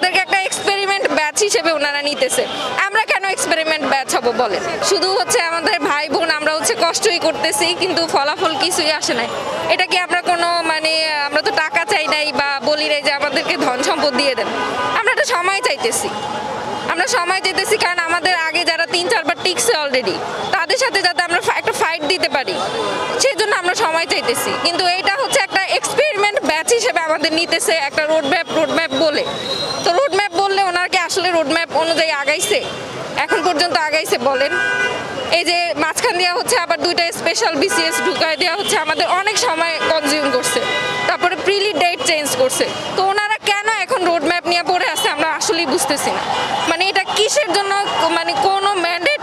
আমাদেরকে একটা experiment batch হিসেবে ওনারা নিতেছে। আমরা কেন এক্সপেরিমেন্ট ব্যাচ হব বলেন? শুধু হচ্ছে আমাদের ভাই বোন আমরা হচ্ছে কষ্টই করতেছি, কিন্তু ফলাফল কিছুই আসে নাই। এটা কি আমরা কোনো আমরা তো টাকা চাই নাই বা বলি নাই যে আমাদেরকে ধন সম্পদ দিয়ে দেন। আমরা তো সময় চাইতেছি, কারণ আমাদের আগে যারা 3-4 বার টিকছে অলরেডি, তাদের সাথে যাতে আমরা একটা ফাইট দিতে পারি, সেই জন্য আমরা সময় চাইতেছি। কিন্তু এটা হচ্ছে একটা এক্সপেরিমেন্ট ব্যাচ হিসেবে আমাদের নিতেছে, একটা রোডম্যাপ বলে। তো রোডম্যাপ বললে ওনাকে আসলে রোডম্যাপ অনুযায়ী আগাইছে? এখন পর্যন্ত আগাইছে বলেন? এই যে মাঝখান দেওয়া হচ্ছে, আবার 2টা স্পেশাল বিসিএস ঢুকায় দেওয়া হচ্ছে, আমাদের অনেক সময় কনজিউম করছে। তারপরে প্রিলি ডেট চেঞ্জ করছে। তো ওনারা কেন এখন রোডম্যাপ নিয়ে পড়ে আছে আমরা আসলেই বুঝতেছি না। এটা কিসের জন্য, কোনো ম্যান্ডেট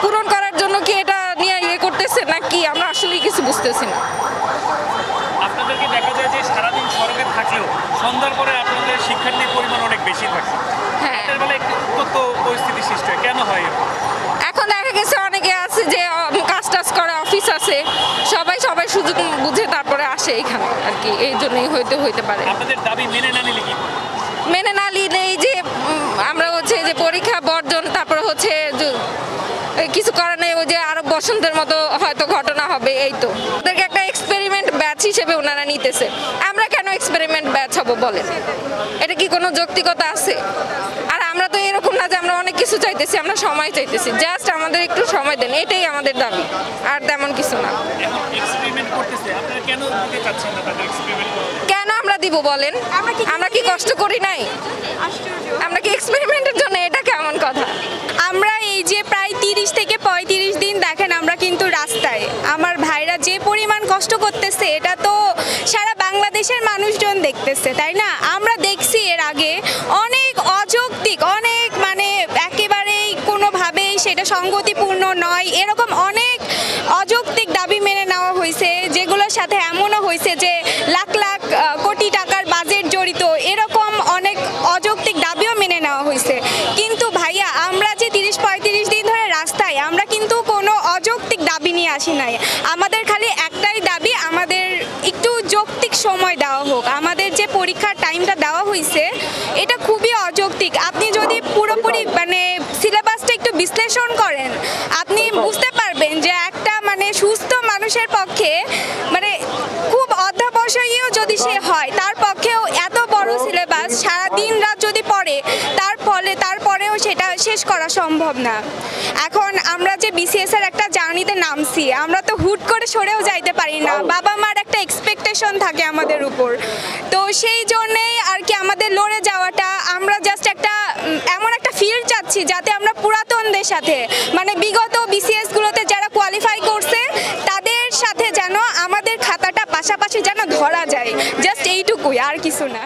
পূরণ করার জন্য কি এটা নিয়ে ইয়ে করতেছে নাকি আমরা আসলেই কিছু বুঝতেছি না। আপনাদেরকে দেখা যায় যে সারাদিন সড়কে থাকলেও সন্ধ্যার পরে আপনাদের শিক্ষার্থীর পরিমাণ অনেক বেশি থাকে। হ্যাঁ, এর বেলা কত পরিস্থিতি সৃষ্টি হয়, কেন হয়? এখন দেখা গেছে অনেকে আছে যে কাজ করে, অফিস আছে, সবাই সুযোগ বুঝে তারপরে আসে এখানে আর কি। এই জন্যই হইতে পারে। আপনাদের দাবি মেনে না নিলে কি? মেনে না নিলে যে আমরা হচ্ছে যে পরীক্ষা বর্জন, তারপরে হচ্ছে কিছু করার নেই, ওই যে আরো বসন্তের মতো হয়তো ঘটনা হবে। এই তো ওদেরকে একটা এক্সপেরিমেন্ট ব্যাচ হিসেবে ওনারা নিতেছে। আমরা কেন এক্সপেরিমেন্ট ব্যাচ হব বলেন? এটা কি কোনো যৌক্তিকতা আছে? আর আমরা তো এরকম না যে আমরা অনেক কিছু চাইতেছি, আমরা সময় চাইতেছি। জাস্ট আমাদের একটু সময় দেন, এটাই আমাদের দাবি, আর তেমন কিছু না। কেন আমরা দিব বলেন? আমরা কি কষ্ট করি নাই? আমরা কি এক্সপেরিমেন্টের জন্য? এটা কেমন কথা? আমরা এই যে প্রায় 30 থেকে 35 দিন দেখেন আমরা কিন্তু রাস্তায়, আমার ভাইরা যে পরিমাণ কষ্ট করতেছে এটা তো সারা বাংলাদেশের মানুষজন দেখতেছে, তাই না? আমরা দেখছি এর আগে অনেক অযৌক্তিক, অনেক একেবারেই কোনোভাবেই সেটা সংগতিপূর্ণ নয়, এরকম অনেক অযৌক্তিক দাবি মেনে নেওয়া হয়েছে, যেগুলোর সাথে এমনও হয়েছে যে লাখ লাখ কোটি টাকার বাজেট জড়িত, এরকম অনেক অযৌক্তিক দাবিও মেনে নেওয়া হয়েছে। কিন্তু ভাইয়া, আমরা যে 30-35 দিন ধরে রাস্তায়, আমরা কিন্তু কোনো অযৌক্তিক দাবি নিয়ে আসি নাই। আমাদের খালি একটাই দাবি, আমাদের একটু যৌক্তিক সময় দেওয়া হোক। আমাদের যে পরীক্ষার টাইমটা দেওয়া হয়েছে এটা খুবই অযৌক্তিক। আপনি যদি পুরোপুরি সিলেবাসটা একটু বিশ্লেষণ করেন, আপনি বুঝতে পারবেন যে একটা সুস্থ মানুষের পক্ষে খুব অধ্যাবসায়ীও যদি সে হয়, তার পক্ষেও এত বড় সিলেবাস সারা দিন রাত যদি পড়ে, তারপরেও সেটা শেষ করা সম্ভব না। এখন আমরা যে বিসিএস এর একটা জার্নিতে নামছি, আমরা তো হুট করে সরেও যাইতে পারি না, বাবা মার একটা এক্সপেকটেশন থাকে আমাদের উপর। তো সেই জন্যেই আর কি আমাদের লড়ে যাওয়াটা। আমরা জাস্ট এমন একটা ফিল্ড চাচ্ছি যাতে আমরা পুরাতনদের সাথে, বিগত বিসিএস গুলোতে যারা কোয়ালিফাই করছে তাদের সাথে যেন আমাদের খাতাটা পাশাপাশি যেন ধরা যায়, জাস্ট এইটুকুই, আর কিছু না।